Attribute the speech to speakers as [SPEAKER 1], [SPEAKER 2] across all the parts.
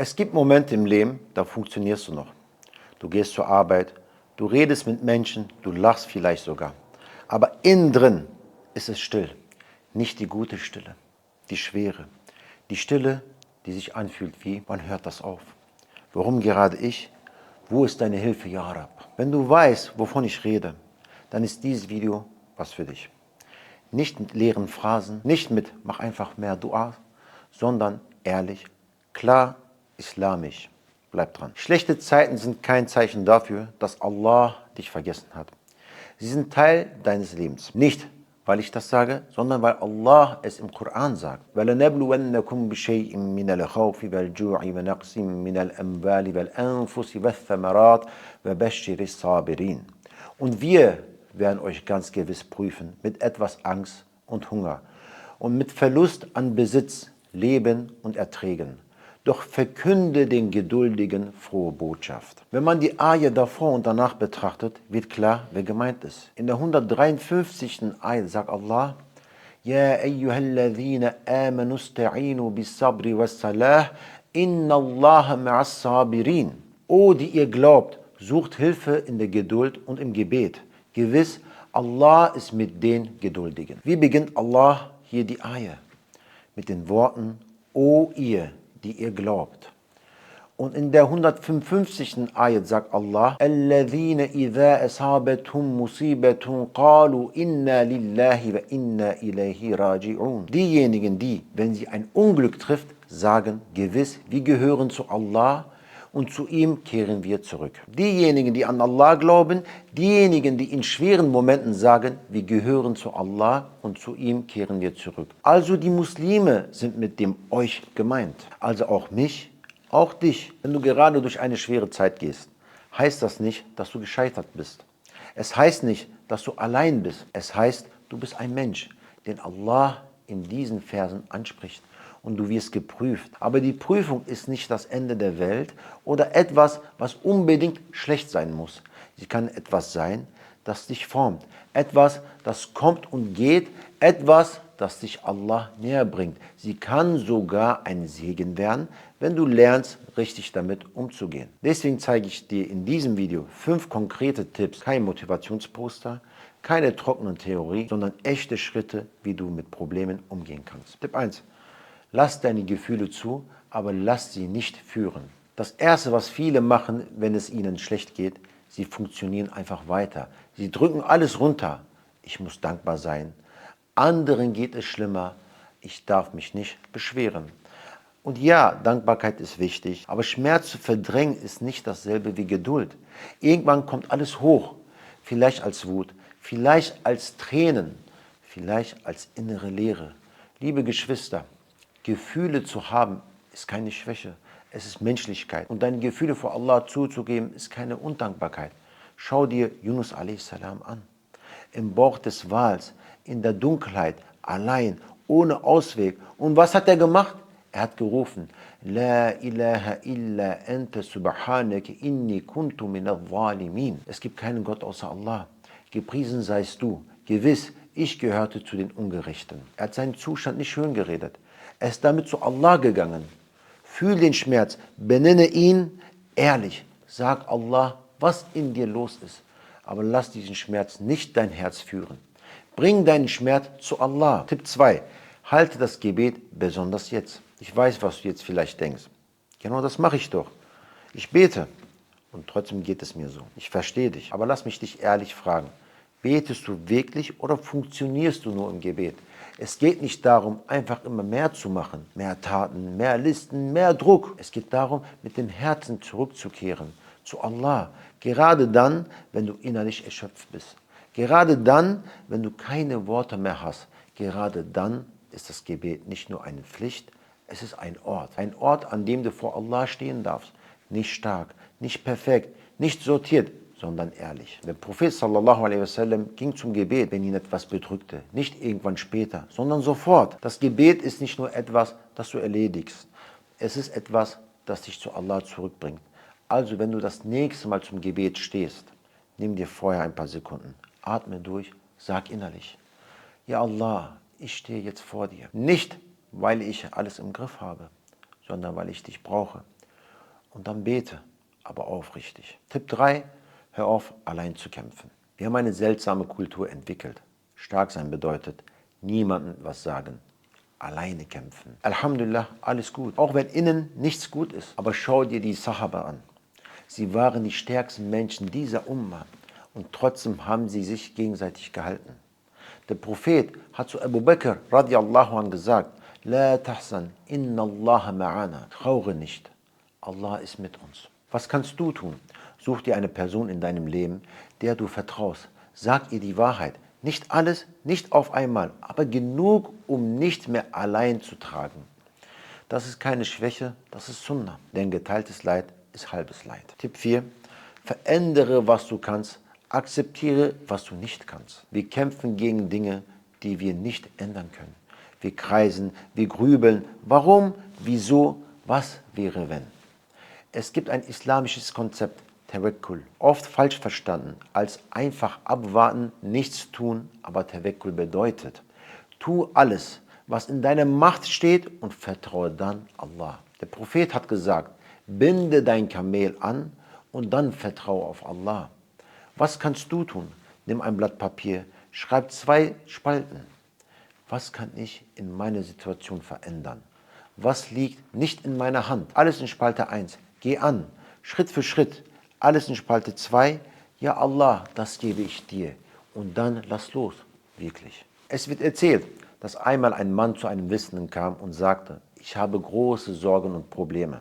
[SPEAKER 1] Es gibt Momente im Leben, da funktionierst du noch. Du gehst zur Arbeit, du redest mit Menschen, du lachst vielleicht sogar. Aber innen drin ist es still. Nicht die gute Stille, die schwere. Die Stille, die sich anfühlt wie, wann hört das auf? Warum gerade ich? Wo ist deine Hilfe, Ya Rab? Wenn du weißt, wovon ich rede, dann ist dieses Video was für dich. Nicht mit leeren Phrasen, nicht mit mach einfach mehr Dua, sondern ehrlich, klar, islamisch. Bleib dran. Schlechte Zeiten sind kein Zeichen dafür, dass Allah dich vergessen hat. Sie sind Teil deines Lebens. Nicht, weil ich das sage, sondern weil Allah es im Koran sagt. وَلَنَبْلُوَنَّكُمْ بِشَيْءٍ مِنَ الْخَوْفِ وَالْجُوعِ وَنَقْصٍ مِنَ الْأَمْوَالِ وَالْأَنفُسِ وَالثَّمَرَاتِ وَبَشِّرِ الصَّابِرِينَ. Und wir werden euch ganz gewiss prüfen mit etwas Angst und Hunger und mit Verlust an Besitz, Leben und Erträgen. Doch verkünde den Geduldigen frohe Botschaft. Wenn man die Ayah davor und danach betrachtet, wird klar, wer gemeint ist. In der 153. Ayah sagt Allah: Ja ayyuhalladhina amanu ista'inu bis sabri was salah, inna Allaha ma'as sabirin. O, die ihr glaubt, sucht Hilfe in der Geduld und im Gebet. Gewiss, Allah ist mit den Geduldigen. Wie beginnt Allah hier die Ayah? Mit den Worten: O ihr, die ihr glaubt. Und in der 155. Ayat sagt Allah: الَّذِينَ إِذَا أَصَابَتْهُمْ مُصِيبَةٌ قَالُوا إِنَّا لِلَّهِ وَإِنَّا إِلَيْهِ رَاجِعُونَ. Diejenigen, die, wenn sie ein Unglück trifft, sagen: Gewiss, wir gehören zu Allah und zu ihm kehren wir zurück. Diejenigen, die an Allah glauben, diejenigen, die in schweren Momenten sagen: Wir gehören zu Allah und zu ihm kehren wir zurück. Also die Muslime sind mit dem euch gemeint. Also auch mich, auch dich. Wenn du gerade durch eine schwere Zeit gehst, heißt das nicht, dass du gescheitert bist. Es heißt nicht, dass du allein bist. Es heißt, du bist ein Mensch, den Allah in diesen Versen anspricht. Und du wirst geprüft. Aber die Prüfung ist nicht das Ende der Welt oder etwas, was unbedingt schlecht sein muss. Sie kann etwas sein, das dich formt. Etwas, das kommt und geht. Etwas, das dich Allah näher bringt. Sie kann sogar ein Segen werden, wenn du lernst, richtig damit umzugehen. Deswegen zeige ich dir in diesem Video 5 konkrete Tipps. Kein Motivationsposter, keine trockene Theorie, sondern echte Schritte, wie du mit Problemen umgehen kannst. Tipp 1. Lass deine Gefühle zu, aber lass sie nicht führen. Das Erste, was viele machen, wenn es ihnen schlecht geht, sie funktionieren einfach weiter. Sie drücken alles runter. Ich muss dankbar sein. Anderen geht es schlimmer. Ich darf mich nicht beschweren. Und ja, Dankbarkeit ist wichtig, aber Schmerz zu verdrängen ist nicht dasselbe wie Geduld. Irgendwann kommt alles hoch. Vielleicht als Wut, vielleicht als Tränen, vielleicht als innere Leere. Liebe Geschwister, Gefühle zu haben, ist keine Schwäche, es ist Menschlichkeit. Und deine Gefühle vor Allah zuzugeben, ist keine Undankbarkeit. Schau dir Yunus a.s. an. Im Bauch des Wals, in der Dunkelheit, allein, ohne Ausweg. Und was hat er gemacht? Er hat gerufen: La ilaha illa anta subhanaka inni kuntu minadh zalimin. Es gibt keinen Gott außer Allah. Gepriesen seist du. Gewiss, ich gehörte zu den Ungerechten. Er hat seinen Zustand nicht schön geredet. Er ist damit zu Allah gegangen. Fühl den Schmerz, benenne ihn ehrlich. Sag Allah, was in dir los ist. Aber lass diesen Schmerz nicht dein Herz führen. Bring deinen Schmerz zu Allah. Tipp 2. Halte das Gebet besonders jetzt. Ich weiß, was du jetzt vielleicht denkst. Genau das mache ich doch. Ich bete und trotzdem geht es mir so. Ich verstehe dich, aber lass mich dich ehrlich fragen. Betest du wirklich oder funktionierst du nur im Gebet? Es geht nicht darum, einfach immer mehr zu machen. Mehr Taten, mehr Listen, mehr Druck. Es geht darum, mit dem Herzen zurückzukehren zu Allah. Gerade dann, wenn du innerlich erschöpft bist. Gerade dann, wenn du keine Worte mehr hast. Gerade dann ist das Gebet nicht nur eine Pflicht, es ist ein Ort. Ein Ort, an dem du vor Allah stehen darfst. Nicht stark, nicht perfekt, nicht sortiert, sondern ehrlich. Der Prophet sallallahu alaihi wasallam ging zum Gebet, wenn ihn etwas bedrückte. Nicht irgendwann später, sondern sofort. Das Gebet ist nicht nur etwas, das du erledigst. Es ist etwas, das dich zu Allah zurückbringt. Also, wenn du das nächste Mal zum Gebet stehst, nimm dir vorher ein paar Sekunden, atme durch, sag innerlich: Ja Allah, ich stehe jetzt vor dir. Nicht, weil ich alles im Griff habe, sondern weil ich dich brauche. Und dann bete, aber aufrichtig. Tipp 3: Hör auf, allein zu kämpfen. Wir haben eine seltsame Kultur entwickelt. Stark sein bedeutet, niemandem was sagen. Alleine kämpfen. Alhamdulillah, alles gut. Auch wenn innen nichts gut ist. Aber schau dir die Sahaba an. Sie waren die stärksten Menschen dieser Umma. Und trotzdem haben sie sich gegenseitig gehalten. Der Prophet hat zu Abu Bakr radiallahu anh gesagt, La tahsan, inna Allah ma'ana. Traure nicht, Allah ist mit uns. Was kannst du tun? Such dir eine Person in deinem Leben, der du vertraust. Sag ihr die Wahrheit. Nicht alles, nicht auf einmal, aber genug, um nicht mehr allein zu tragen. Das ist keine Schwäche, das ist Sunnah. Denn geteiltes Leid ist halbes Leid. Tipp 4: Verändere, was du kannst. Akzeptiere, was du nicht kannst. Wir kämpfen gegen Dinge, die wir nicht ändern können. Wir kreisen, wir grübeln. Warum? Wieso? Was wäre, wenn? Es gibt ein islamisches Konzept, Tawakkul, oft falsch verstanden, als einfach abwarten, nichts tun, aber Tawakkul bedeutet, tu alles, was in deiner Macht steht und vertraue dann Allah. Der Prophet hat gesagt, binde dein Kamel an und dann vertraue auf Allah. Was kannst du tun? Nimm ein Blatt Papier, schreib 2 Spalten. Was kann ich in meiner Situation verändern? Was liegt nicht in meiner Hand? Alles in Spalte 1. Geh an, Schritt für Schritt. Alles in Spalte 2. Ja Allah, das gebe ich dir. Und dann lass los. Wirklich. Es wird erzählt, dass einmal ein Mann zu einem Wissenden kam und sagte, ich habe große Sorgen und Probleme.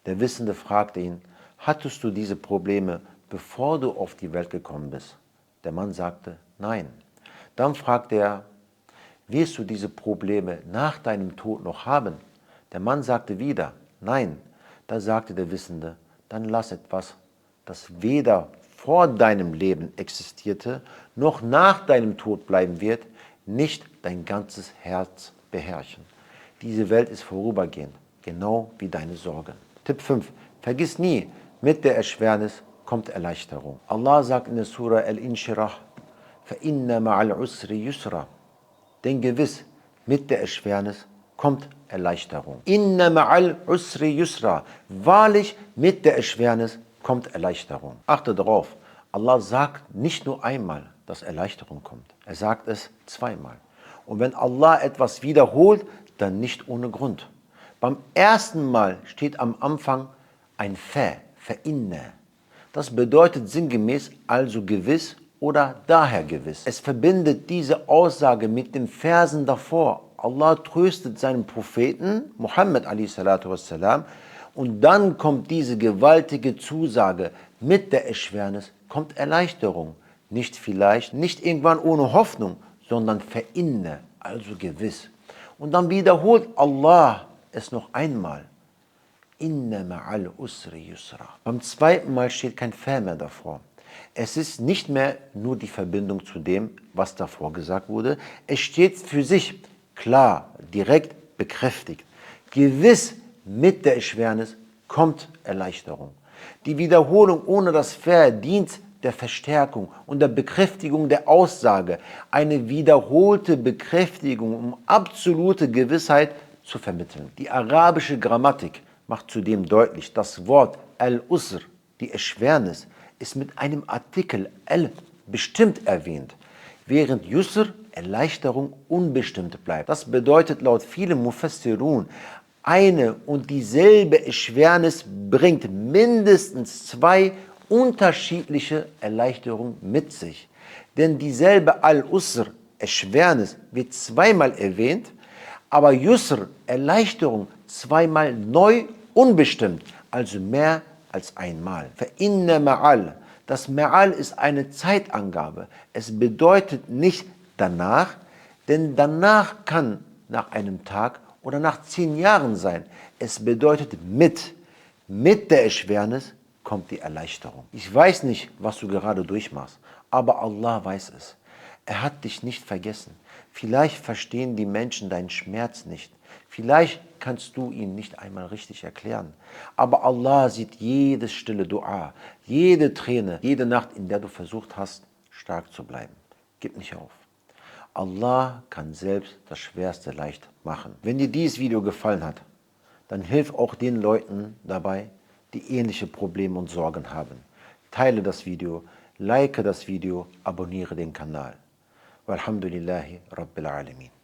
[SPEAKER 1] Der Wissende fragte ihn, hattest du diese Probleme, bevor du auf die Welt gekommen bist? Der Mann sagte, nein. Dann fragte er, wirst du diese Probleme nach deinem Tod noch haben? Der Mann sagte wieder, nein. Da sagte der Wissende, dann lass etwas, das weder vor deinem Leben existierte, noch nach deinem Tod bleiben wird, nicht dein ganzes Herz beherrschen. Diese Welt ist vorübergehend, genau wie deine Sorgen. Tipp 5. Vergiss nie, mit der Erschwernis kommt Erleichterung. Allah sagt in der Surah Al-Inshirah, فَإِنَّ مَعَ الْعُسْرِ يُسْرًا. Denn gewiss, mit der Erschwernis kommt Erleichterung. Inna ma'al usri yusra. Wahrlich, mit der Erschwernis kommt Erleichterung. Achte darauf, Allah sagt nicht nur einmal, dass Erleichterung kommt. Er sagt es 2-mal. Und wenn Allah etwas wiederholt, dann nicht ohne Grund. Beim ersten Mal steht am Anfang ein inna. Das bedeutet sinngemäß also gewiss oder daher gewiss. Es verbindet diese Aussage mit den Versen davor. Allah tröstet seinen Propheten, Muhammad a.s. und dann kommt diese gewaltige Zusage, mit der Erschwernis kommt Erleichterung. Nicht vielleicht, nicht irgendwann ohne Hoffnung, sondern inna, also gewiss. Und dann wiederholt Allah es noch einmal. Inna ma'al usri yusra. Beim 2. Mal steht kein mehr davor. Es ist nicht mehr nur die Verbindung zu dem, was davor gesagt wurde. Es steht für sich klar, direkt bekräftigt. Gewiss, mit der Erschwernis kommt Erleichterung. Die Wiederholung ohne das dient der Verstärkung und der Bekräftigung der Aussage. Eine wiederholte Bekräftigung, um absolute Gewissheit zu vermitteln. Die arabische Grammatik macht zudem deutlich, das Wort al-Usr, die Erschwernis, ist mit einem Artikel al bestimmt erwähnt, während Yusr, Erleichterung, unbestimmt bleibt. Das bedeutet laut vielen Mufassirun, eine und dieselbe Erschwernis bringt mindestens 2 unterschiedliche Erleichterungen mit sich. Denn dieselbe Al-Usr, Erschwernis, wird 2-mal erwähnt, aber Yusr, Erleichterung, 2-mal neu unbestimmt, also mehr als einmal. Inna ma'al. Das Ma'al ist eine Zeitangabe. Es bedeutet nicht danach, denn danach kann nach einem Tag oder nach 10 Jahren sein. Es bedeutet mit. Mit der Erschwernis kommt die Erleichterung. Ich weiß nicht, was du gerade durchmachst, aber Allah weiß es. Er hat dich nicht vergessen. Vielleicht verstehen die Menschen deinen Schmerz nicht. Vielleicht kannst du ihn nicht einmal richtig erklären. Aber Allah sieht jedes stille Dua, jede Träne, jede Nacht, in der du versucht hast, stark zu bleiben. Gib nicht auf. Allah kann selbst das Schwerste leicht machen. Wenn dir dieses Video gefallen hat, dann hilf auch den Leuten dabei, die ähnliche Probleme und Sorgen haben. Teile das Video, like das Video, abonniere den Kanal. Walhamdulillahi Rabbil Alamin.